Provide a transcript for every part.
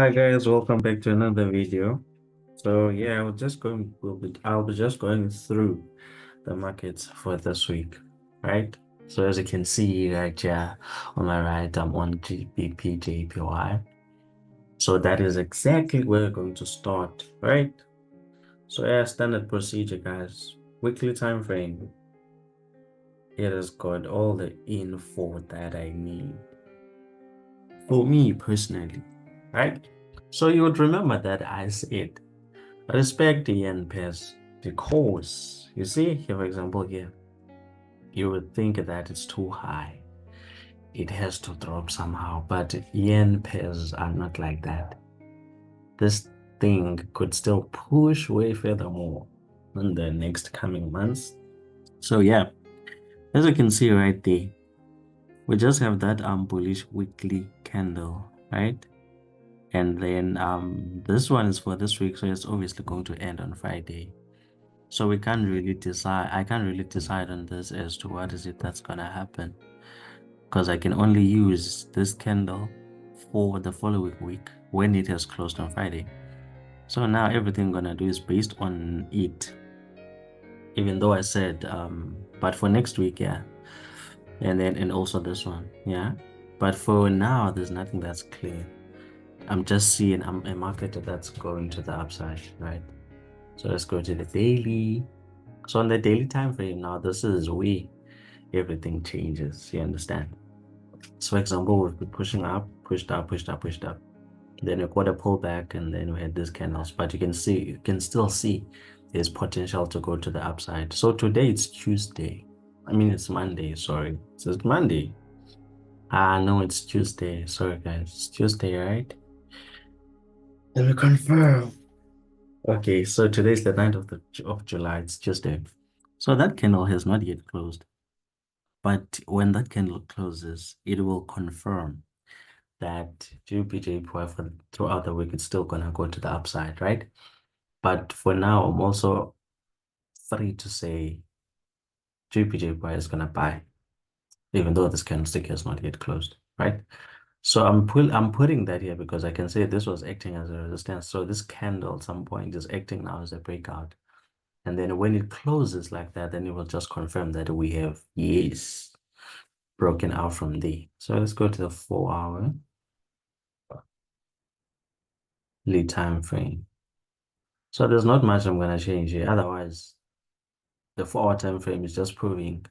Hi guys, welcome back to another video. So yeah, I'll be just going through the markets for this week, right? So as you can see right here on my right, I'm on GBP JPY. So that is exactly where we're going to start, right? So yeah, standard procedure, guys. Weekly time frame. It has got all the info that I need for me personally, right? So you would remember that I said respect the yen pairs because you see here, for example, here you would think that it's too high. It has to drop somehow, but yen pairs are not like that. This thing could still push way furthermore in the next coming months. So yeah, as you can see right there, we just have that bullish weekly candle, right? And then this one is for this week, so it's obviously going to end on Friday. So we can't really decide. I can't really decide on this as to what is it that's gonna happen, because I can only use this candle for the following week when it has closed on Friday. So now everything I'm gonna do is based on it. Even though I said, but for next week, yeah, and also this one, yeah. But for now, there's nothing that's clear. I'm just seeing a market that's going to the upside, right? So let's go to the daily. So on the daily time frame now, this is where everything changes. You understand? So for example, we've been pushing up, pushed up, pushed up, pushed up. Then we got a pullback, and then we had these candles. But you can still see there's potential to go to the upside. So today it's Tuesday. I mean it's Monday. Sorry, it's Monday. No, it's Tuesday. Sorry guys, it's Tuesday, right? Let me confirm. Okay, so today's the 9th of July. It's Tuesday. So that candle has not yet closed. But when that candle closes, it will confirm that GBP throughout the week, it's still gonna go to the upside, right? But for now, I'm also free to say GBP is gonna buy, even though this candlestick has not yet closed, right? So I'm putting that here because I can say this was acting as a resistance. So this candle at some point is acting now as a breakout. And then when it closes like that, then it will just confirm that we have, yes, broken out from there. So let's go to the 4-hour lead time frame. So there's not much I'm going to change here. Otherwise, the 4-hour time frame is just proving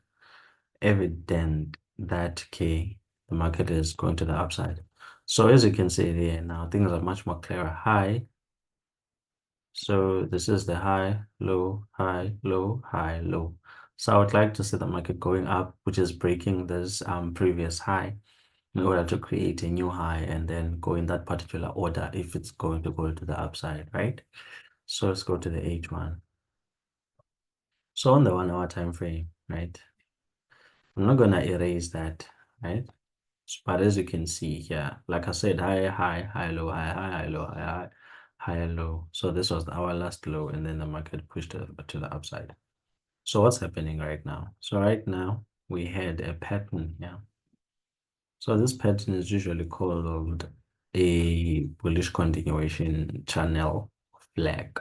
evident that, okay, the market is going to the upside. So as you can see there now, things are much more clearer. High. So this is the high, low, high, low, high, low. So I would like to see the market going up, which is breaking this previous high in order to create a new high and then go in that particular order if it's going to go to the upside, right? So let's go to the H1. So on the 1-hour time frame, right? I'm not gonna erase that, right? But as you can see here, like I said, high, high, high, low, high, high, high, low, high, high, high, low. So this was our last low, and then the market pushed to the upside. So what's happening right now? So right now we had a pattern here. So this pattern is usually called a bullish continuation channel flag.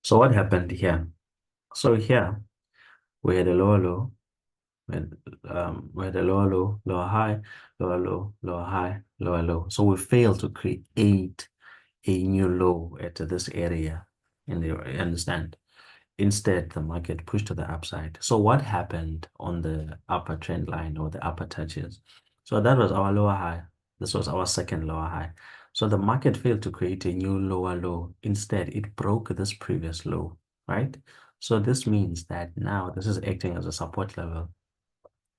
So what happened here? So here we had a lower low, we had a lower low, lower high, lower low, lower high, lower low. So we failed to create a new low at this area. And you understand? Instead, the market pushed to the upside. So what happened on the upper trend line or the upper touches? So that was our lower high. This was our second lower high. So the market failed to create a new lower low. Instead, it broke this previous low, right? So this means that now this is acting as a support level,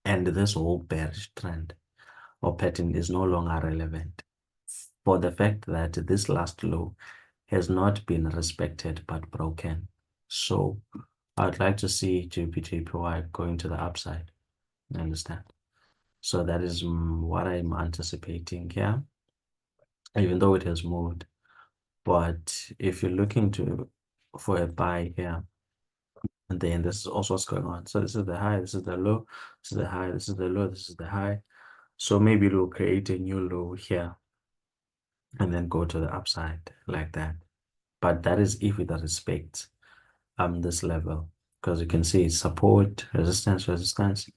and this whole bearish trend or pattern is no longer relevant for the fact that this last low has not been respected but broken. So I'd like to see GBJPY going to the upside. You understand? So that is what I'm anticipating here, even though it has moved. But if you're looking for a buy here, and then this is also what's going on. So this is the high, this is the low, this is the high, this is the low, this is the high. So maybe it will create a new low here. and then go to the upside like that. But that is if it respects this level, because you can see support, resistance, resistance,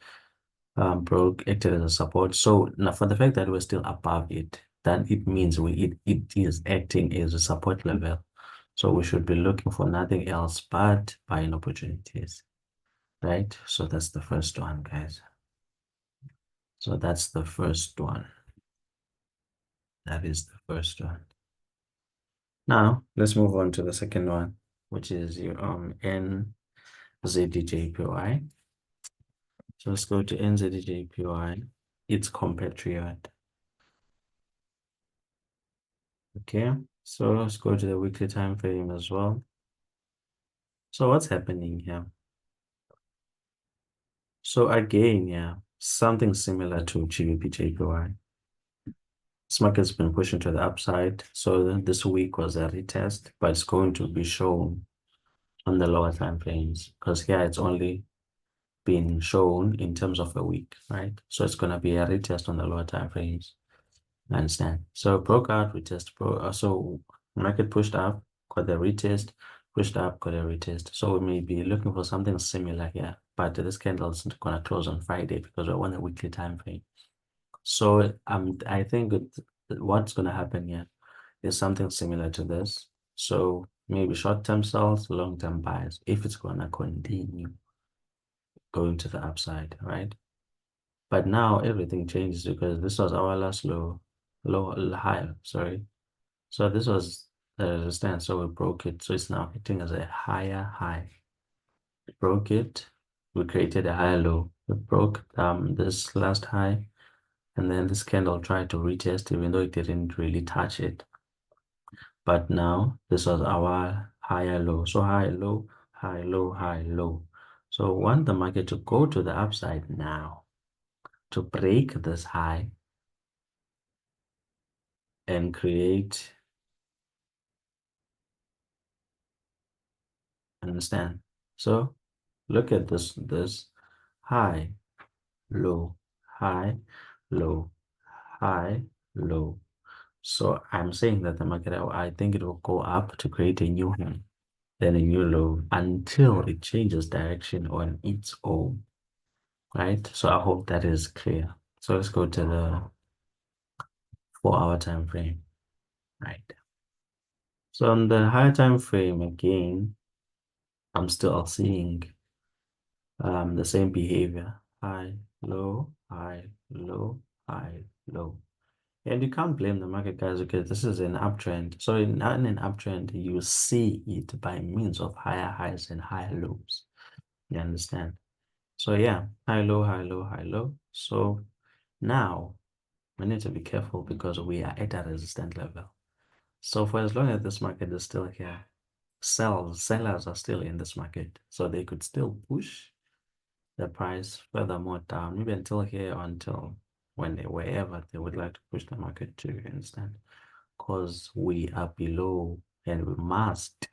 broke, acted as a support. So now for the fact that we're still above it, then it means it is acting as a support level. So we should be looking for nothing else but buying opportunities, right? So that's the first one, guys. So that's the first one. That is the first one. Now let's move on to the second one, which is your NZDJPY. So let's go to NZDJPY. It's compatriot. Okay, so let's go to the weekly time frame as well. So what's happening here? So again, yeah, something similar to GBP This market's been pushing to the upside. So this week was a retest, but it's going to be shown on the lower time frames because here it's only been shown in terms of a week, right? So it's going to be a retest on the lower time frames. I understand. So broke out, retest, so market pushed up, got the retest, pushed up, got a retest. So we may be looking for something similar here, but this candle isn't going to close on Friday because we're on a weekly time frame. So I think what's going to happen here is something similar to this. So maybe short-term sells, long-term buys, if it's going to continue going to the upside, right? But now everything changes because this was our last high, sorry. So this was the resistance, so we broke it. So it's now acting as a higher high. We broke it, we created a higher low. We broke this last high, and then this candle tried to retest, even though it didn't really touch it. But now this was our higher low. So high, low, high, low, high, low. So we want the market to go to the upside now to break this high and create, understand? So look at this high, low, high, low, high, low. So I'm saying that the market, I think it will go up to create a new high, then a new low until it changes direction on its own, right? So I hope that is clear. So let's go to the 4-hour time frame, right? So on the higher time frame again, I'm still seeing the same behavior: high, low, high, low, high, low. And you can't blame the market, guys, because this is an uptrend. So in an uptrend, you see it by means of higher highs and higher lows. You understand? So yeah, high, low, high, low, high, low. So now we need to be careful because we are at a resistant level. So for as long as this market is still here, sellers are still in this market. So they could still push the price furthermore down, maybe until here, until wherever they would like to push the market to, you understand? Because we are below and we must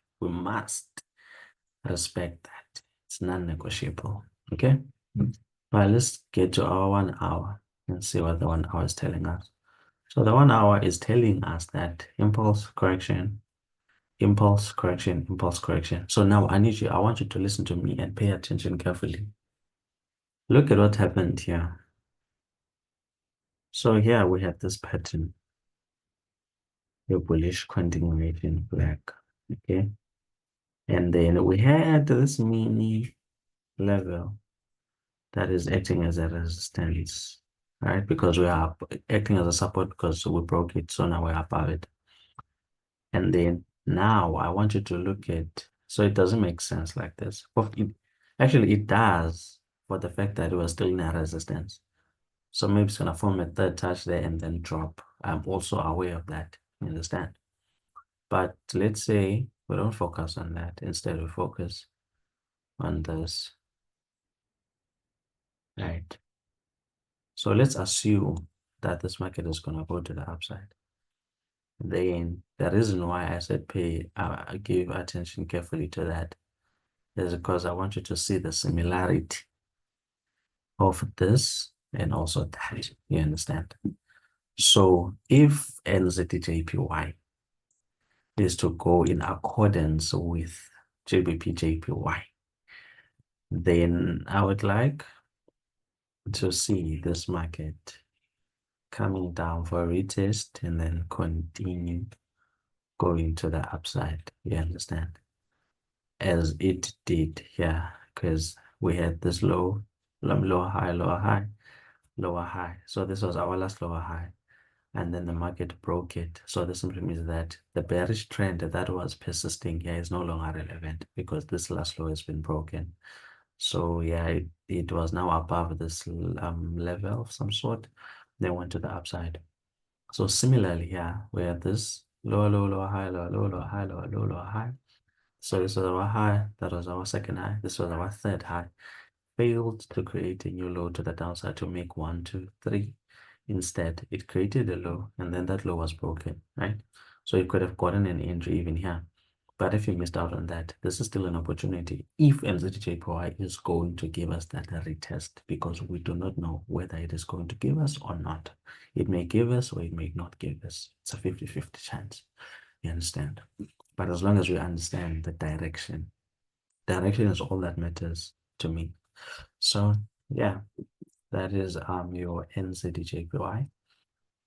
respect that. It's non-negotiable. Okay? Right, let's get to our 1 hour and see what the 1 hour is telling us. So the 1 hour is telling us that impulse correction, impulse correction, impulse correction. So now I want you to listen to me and pay attention carefully. Look at what happened here. So here we have this pattern, a bullish continuation black, okay? And then we had this mini level that is acting as a resistance, right? Because we are acting as a support because we broke it, so now we're above it. And then now I want you to look at, so it doesn't make sense like this. Actually, it does for the fact that it was still in a resistance. So maybe it's going to form a third touch there and then drop. I'm also aware of that. You understand? But let's say we don't focus on that. Instead, we focus on this, right? So let's assume that this market is going to go to the upside. Then the reason why I said give attention carefully to that is because I want you to see the similarity of this and also that. You understand? So if NZJPY is to go in accordance with JPY, then I would like to see this market coming down for a retest and then continue going to the upside. You understand? As it did here, because we had this lower high, lower high, lower high. So this was our last lower high, and then the market broke it. So this simply means that the bearish trend that was persisting here is no longer relevant because this last low has been broken. So yeah, it was now above this level of some sort. Then went to the upside. So similarly here, we had this lower, low, lower, high, lower, low, lower, high, lower, low, lower, high. So this was our high, that was our second high, this was our third high. Failed to create a new low to the downside to make 1, 2, 3. Instead, it created a low and then that low was broken, right? So you could have gotten an entry even here. But if you missed out on that, this is still an opportunity if NZJPY is going to give us that retest, because we do not know whether it is going to give us or not. It may give us or it may not give us. It's a 50-50 chance. You understand? But as long as we understand the direction is all that matters to me. So yeah, that is your NZJPY.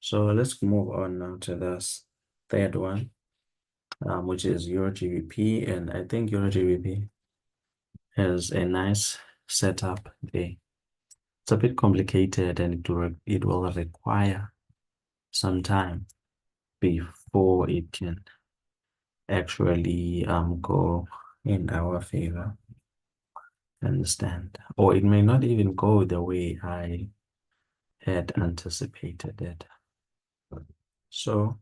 So let's move on now to this third one, which is Euro GBP, and I think Euro GBP has a nice setup there. It's a bit complicated, and it will require some time before it can actually go in our favor. Understand? Or it may not even go the way I had anticipated it. So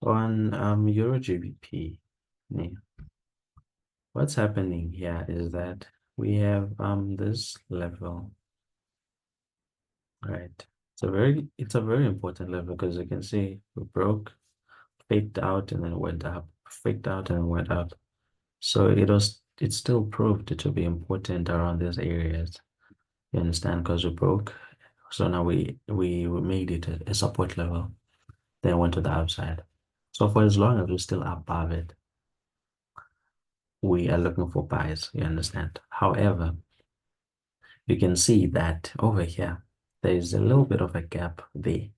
on Euro GBP, yeah, what's happening here is that we have this level, right? It's a very important level because you can see we broke, faked out, and then went up, faked out and went up. So it still proved to be important around these areas. You understand? Because we broke. So now we made it a support level, then went to the upside. So for as long as we're still above it, we are looking for buys, you understand? However, you can see that over here, there is a little bit of a gap there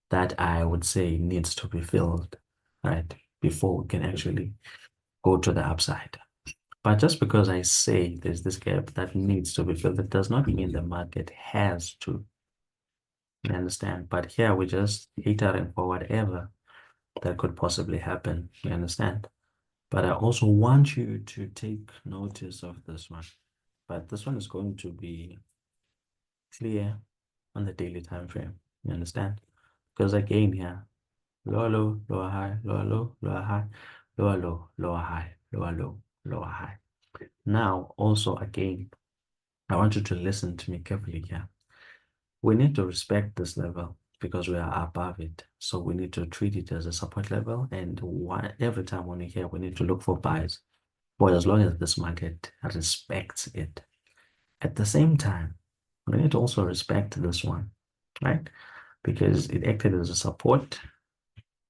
that I would say needs to be filled, right? Before we can actually go to the upside. But just because I say there's this gap that needs to be filled, it does not mean the market has to. You understand? But here we're just catering for whatever that could possibly happen. You understand? But I also want you to take notice of this one. But this one is going to be clear on the daily time frame. You understand? Because again here, lower low, lower high, lower low, lower high, lower low, lower high, lower low, lower high. Now, also again, I want you to listen to me carefully here. We need to respect this level because we are above it. So we need to treat it as a support level. And every time when we here, we need to look for buys for as long as this market respects it. At the same time, we need to also respect this one, right? Because it acted as a support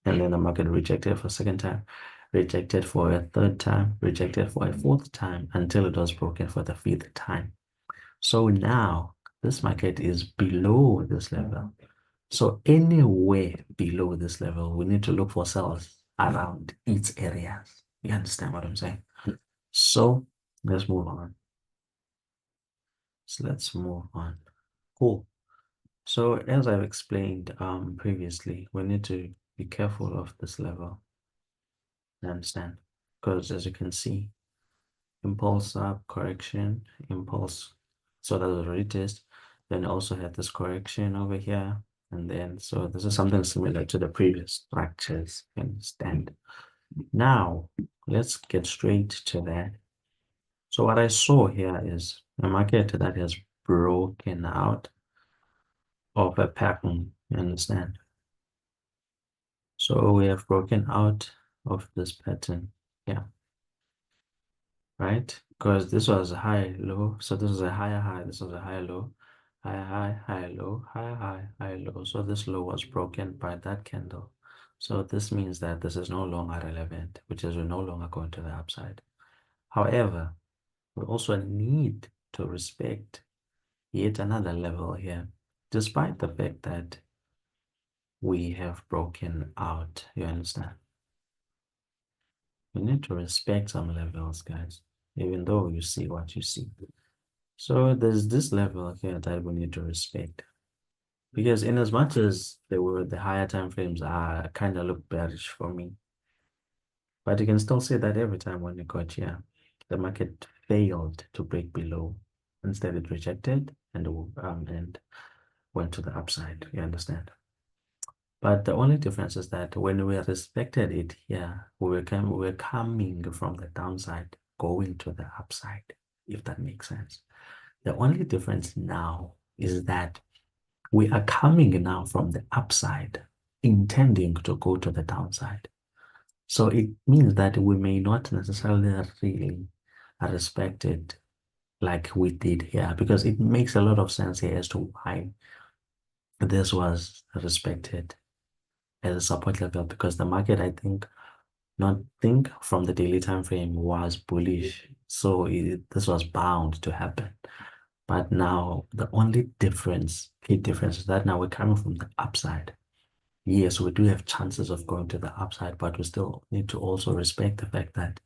and then the market rejected for a second time, rejected for a third time, rejected for a fourth time until it was broken for the fifth time. So now this market is below this level. So anywhere below this level, we need to look for sells around its areas. You understand what I'm saying? So let's move on. So let's move on. Cool. So as I've explained previously, we need to be careful of this level. You understand? Because as you can see, impulse up, correction, impulse. So that was a retest. Then also had this correction over here. And then, so this is something similar to the previous structures, you understand? Now, let's get straight to that. So what I saw here is a market that has broken out of a pattern, you understand? So we have broken out of this pattern, yeah, right? Because this was a high, low. So this was a higher high, this was a higher low, high, low, high, low. So this low was broken by that candle. So this means that this is no longer relevant, which is we're no longer going to the upside. However, we also need to respect yet another level here, despite the fact that we have broken out. You understand? We need to respect some levels, guys, even though you see what you see. So there's this level here that we need to respect. Because in as much as the higher time frames are kind of look bearish for me, but you can still see that every time when you got here, the market failed to break below. Instead, it rejected and went to the upside. You understand? But the only difference is that when we respected it here, we were coming from the downside, going to the upside, if that makes sense. The only difference now is that we are coming now from the upside, intending to go to the downside. So it means that we may not necessarily really respect it like we did here, because it makes a lot of sense here as to why this was respected as a support level, because the market, I think, not think from the daily time frame was bullish. So this was bound to happen. But now the only key difference is that now we're coming from the upside. Yes, we do have chances of going to the upside, but we still need to also respect the fact that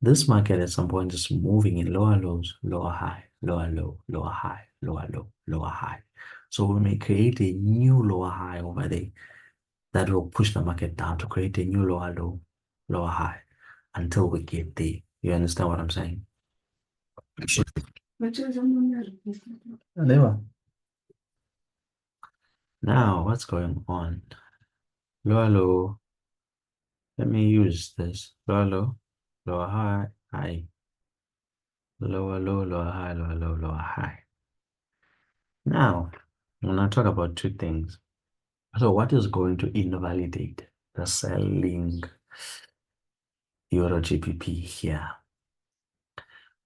this market at some point is moving in lower lows, lower high, lower low, lower high, lower low, lower high. So we may create a new lower high over there that will push the market down to create a new lower low, lower high until we get there. You understand what I'm saying? Now, what's going on? Lower low. Let me use this. Lower low, lower high, high. Lower low, lower high, lower low, lower high. Now, I'm going to talk about two things. So what is going to invalidate the selling Euro GBP here?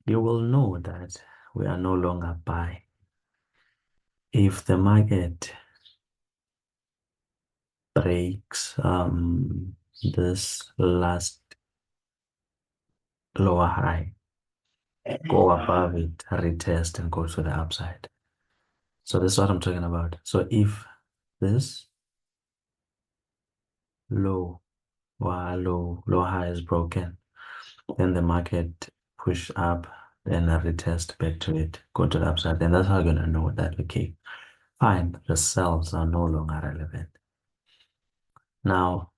You will know that we are no longer buy if the market breaks this last lower high, go above it, retest, and go to the upside. So this is what I'm talking about. So if this low high is broken, then the market push up, then a retest back to it, go to the upside. Then that's how you're gonna know that, okay, fine, the sells are no longer relevant. Now,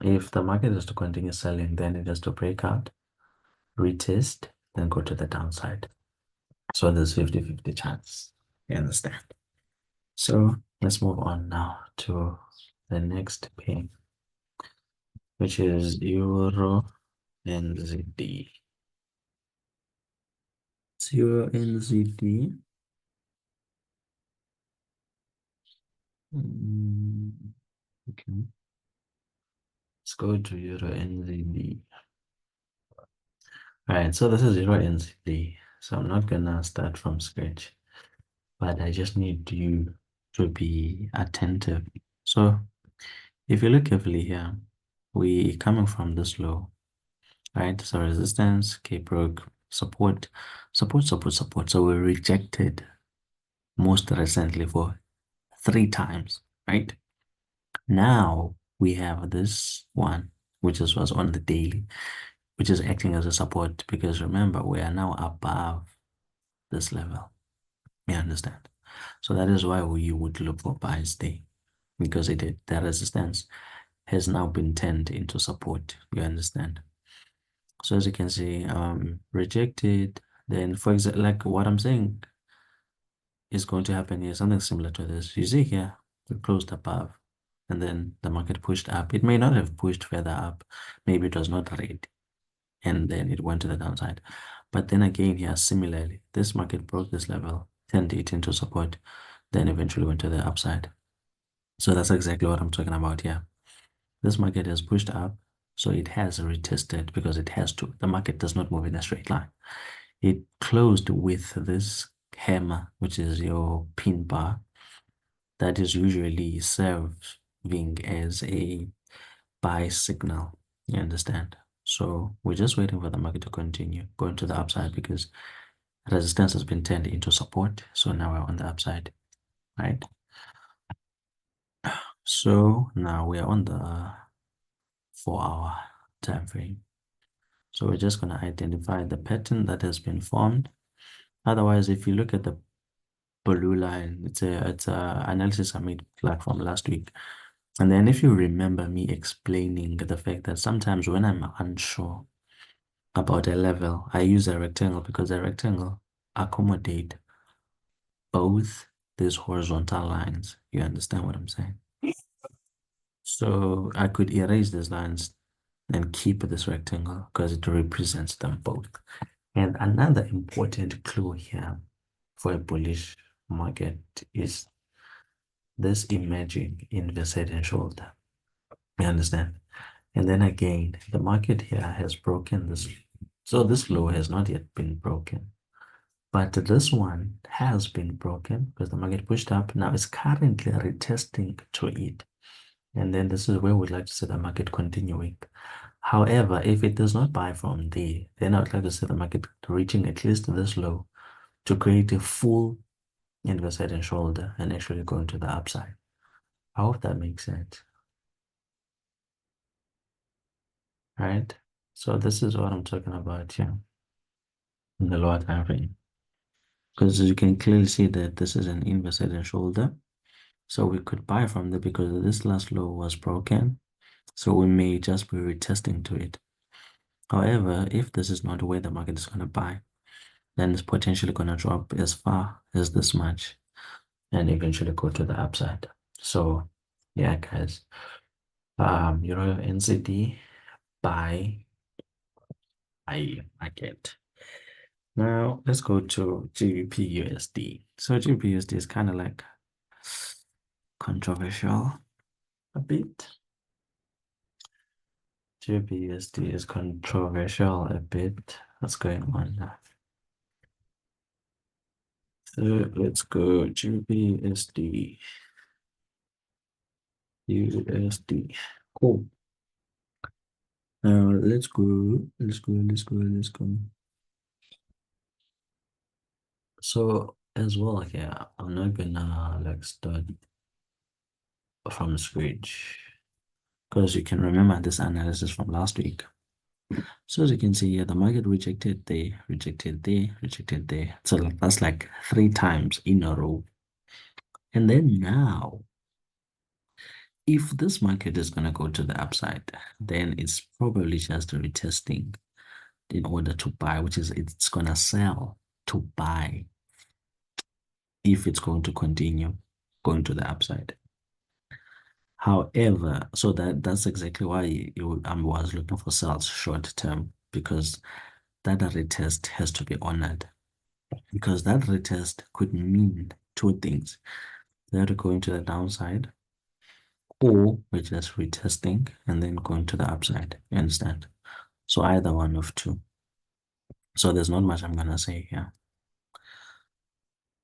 if the market is to continue selling, then it has to break out, retest, then go to the downside. So there's 50-50 chance. You understand? So let's move on now to the next pair, which is Euro NZD. So Euro NZD. Okay. Let's go to Euro NZD. All right, so this is Euro NZD. So I'm not gonna start from scratch, but I just need you to be attentive. So if you look carefully here, we coming from this low, right? So resistance, K broke, support, support, support, support. So we rejected most recently for 3 times, right? Now we have this one, which was on the daily, which is acting as a support, because remember, we are now above this level. You understand? So that is why we would look for buys there, because the resistance has now been turned into support. You understand? So as you can see, rejected. Then, for example, like what I'm saying is going to happen here, something similar to this. You see here, we closed above, and then the market pushed up. It may not have pushed further up. Maybe it was not red, and then it went to the downside. But then again here, similarly, this market broke this level, turned it into support, then eventually went to the upside. So that's exactly what I'm talking about here. This market has pushed up, so it has retested because it has to. The market does not move in a straight line. It closed with this hammer, which is your pin bar, that is usually serving as a buy signal. You understand? So we're just waiting for the market to continue going to the upside because resistance has been turned into support. So now we're on the upside, right? So now we're on the 4-hour time frame. So we're just going to identify the pattern that has been formed. Otherwise, if you look at the blue line, it's a analysis I made platform last week. And then if you remember me explaining the fact that sometimes when I'm unsure about a level, I use a rectangle because a rectangle accommodate both these horizontal lines. You understand what I'm saying? So I could erase these lines and keep this rectangle because it represents them both. And another important clue here for a bullish market is this emerging inverse head and shoulder. You understand? And then again, the market here has broken this. So this low has not yet been broken. But this one has been broken because the market pushed up. Now it's currently retesting to it. And then this is where we'd like to see the market continuing. However, if it does not buy from there, then I would like to see the market reaching at least this low to create a full inverse head and shoulder and actually going to the upside. I hope that makes sense. Right? So this is what I'm talking about here in the lower time frame. Because you can clearly see that this is an inverse head and shoulder. So we could buy from there because this last low was broken. So we may just be retesting to it. However, if this is not where the market is going to buy, then it's potentially going to drop as far as this much and eventually go to the upside. So yeah, guys, Euro NZD buy market. Now let's go to GBP USD. So GBP USD is kind of like controversial a bit. GBP USD is controversial a bit. What's going on now? So let's go GBP USD. USD. Cool. Now let's go. So as well, yeah, I'm not gonna like start from scratch because you can remember this analysis from last week. So as you can see here, the market rejected there, rejected there, rejected there. So that's like 3 times in a row. And then now, if this market is gonna go to the upside, then it's probably just a retesting in order to buy, which is it's gonna sell to buy if it's going to continue going to the upside. However, so that's exactly why I was looking for sales short term because that retest has to be honored because that retest could mean 2 things. They're going to the downside or we're just retesting and then going to the upside. You understand? So either one of two. So there's not much I'm gonna say here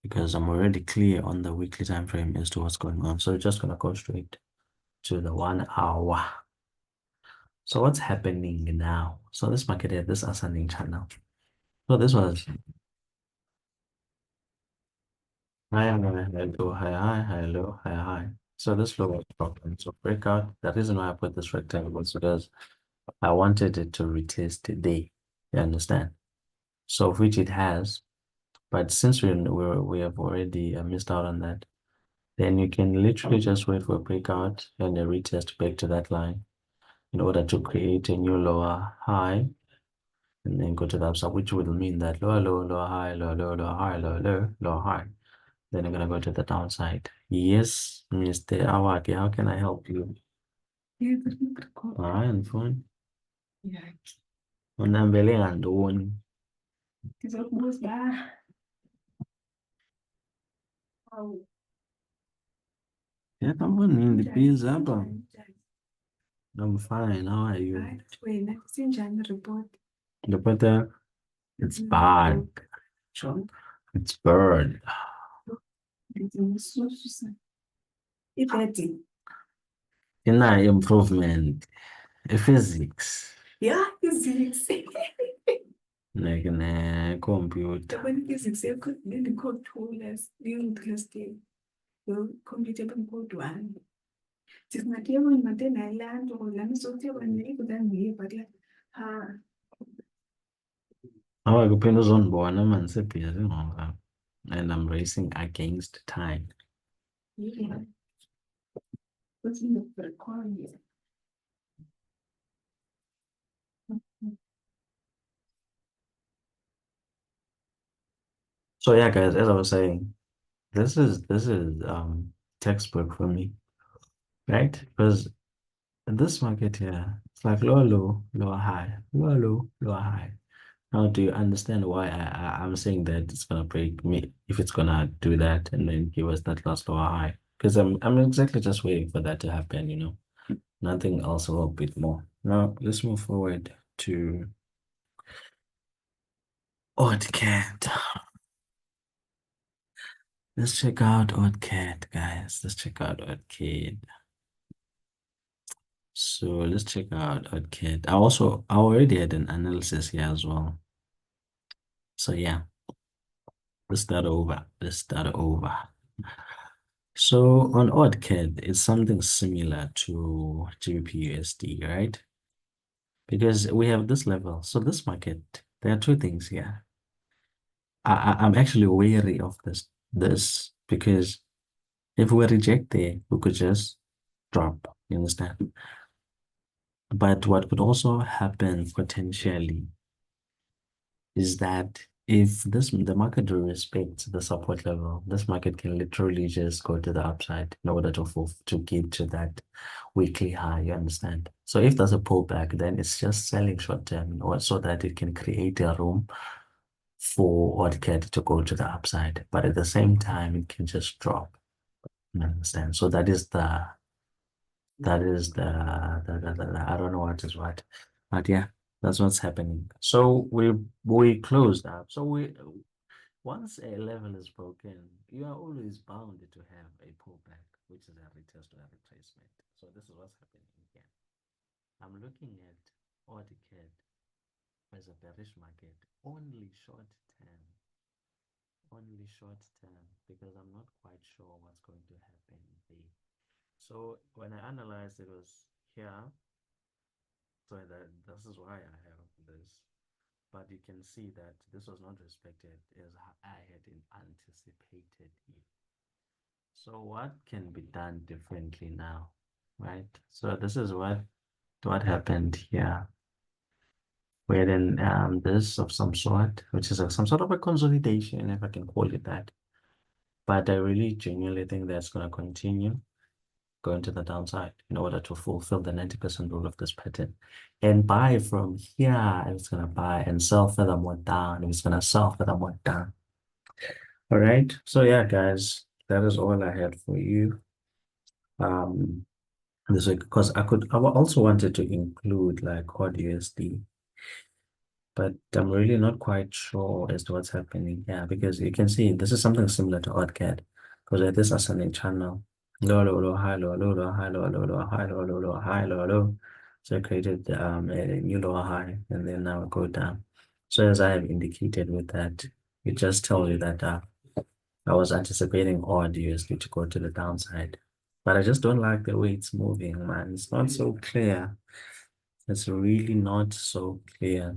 because I'm already clear on the weekly time frame as to what's going on. So we're just gonna go straight to the 1 hour. So what's happening now? So this market had this ascending channel. So this was high, low, high, low, high. So this low was broken. So breakout. The reason why I put this rectangle was because I wanted it to retest today. You understand? So which it has, but since we have already missed out on that, then you can literally just wait for a breakout and a retest back to that line in order to create a new lower high and then go to the upside, which will mean that lower, low, lower, high, lower, low, lower, high, lower, low, lower, high. Then you're gonna go to the downside. Yes, Mr. Awaki, how can I help you? Hayi, andifuni. Unambele ngantoni? Ndizokubuza uba yeah, come on, in the peas up. I'm fine. How are you? Wena sinjani report? The weather, it's bad. It's bird. Inner improvement. Physics. Yeah, physics. Like in a computer. When physics, you could then code two less, you class day. You computer code one. Just not even maintain island or land so they were neighbor than me, but like, ah, Awakuphinda uzondibona manje sebhizi ngoba and I'm racing against time. yeah. What's in the requirement? So yeah, guys, as I was saying, this is textbook for me, right? Because in this market here, it's like lower low, lower high, lower low, lower high. Now do you understand why I'm saying that it's gonna break me if it's gonna do that and then give us that last lower high? Because I'm exactly just waiting for that to happen, you know. Nothing else, a little bit more. Now let's move forward to OddCat. Let's check out OddCat, guys. Let's check out OddCat. So let's check out OddCat. I already had an analysis here as well. So yeah, let's start over. Let's start over. So on OddCat, it's something similar to GBP right? Because we have this level. So this market, there are two things here. I'm actually wary of this because if we reject there, we could just drop. You understand? But what could also happen potentially is that if the market respects the support level, this market can literally just go to the upside in order to get to that weekly high, you understand? So if there's a pullback, then it's just selling short term or so that it can create a room for OddCat to go to the upside. But at the same time, it can just drop. You understand? So I don't know what is what, but yeah, that's what's happening. So we closed up. So we once a level is broken, you are always bound to have a pullback, which is a retest or a retracement. So this is what's happening here. I'm looking at OrdCAD as a bearish market, only short term, because I'm not quite sure what's going to happen there. So when I analyzed it was here, so that this is why I have this. But you can see that this was not respected as I had anticipated it. So what can be done differently now, right? So this is what happened here. Where then this of some sort, which is some sort of a consolidation, if I can call it that. But I really genuinely think that's going to continue going to the downside in order to fulfill the 90% rule of this pattern. And buy from here, it's going to buy and sell furthermore down. It's going to sell furthermore down. All right. So yeah, guys, that is all I had for you. This week because I also wanted to include like odd USD, but I'm really not quite sure as to what's happening here because you can see this is something similar to OddCAD because at this ascending channel, low, low, low, high, low, low, low, high, low, low, low, high, low, low, low, high, low, low. So I created a new lower high and then now go down. So as I have indicated with that, it just tells you that I was anticipating odd USD to go to the downside. But I just don't like the way it's moving, man. It's not so clear. It's really not so clear.